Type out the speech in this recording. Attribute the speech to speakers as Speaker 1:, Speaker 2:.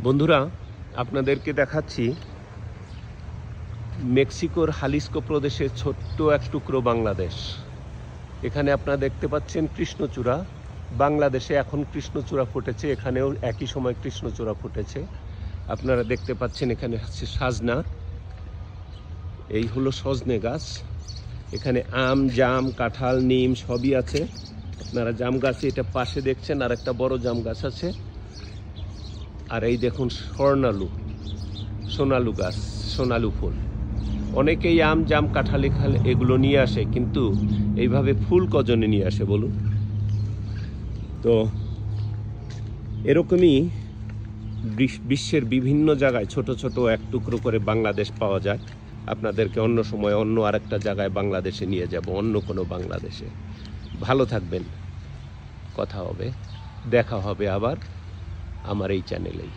Speaker 1: বন্ধুরা, আপনাদেরকে দেখাচ্ছি মেক্সিকোর হালিস্কো প্রদেশের ছোট্ট এক টুকরো বাংলাদেশ। এখানে আপনারা দেখতে পাচ্ছেন কৃষ্ণচূড়া। বাংলাদেশে এখন কৃষ্ণচূড়া ফুটেছে, এখানেও একই সময় কৃষ্ণচূড়া ফুটেছে। আপনারা দেখতে পাচ্ছেন এখানে হচ্ছে সাজনা, এই হলো সজনে গাছ। এখানে আম, জাম, কাঁঠাল, নিম সবই আছে। আপনারা জাম গাছ এটা পাশে দেখছেন, আর একটা বড় জাম গাছ আছে। আর এই দেখুন সোনালু গাছ, সোনালু ফুল। অনেকেই আম, জাম, কাঁঠালি এগুলো নিয়ে আসে, কিন্তু এইভাবে ফুল কজনে নিয়ে আসে বলুন? তো এরকমই বিশ্বের বিভিন্ন জায়গায় ছোট ছোট এক টুকরো করে বাংলাদেশ পাওয়া যায়। আপনাদেরকে অন্য সময় অন্য আরেকটা জায়গায় বাংলাদেশে নিয়ে যাব, অন্য কোনো বাংলাদেশে। ভালো থাকবেন, কথা হবে, দেখা হবে আবার আমার এই চ্যানেলেই।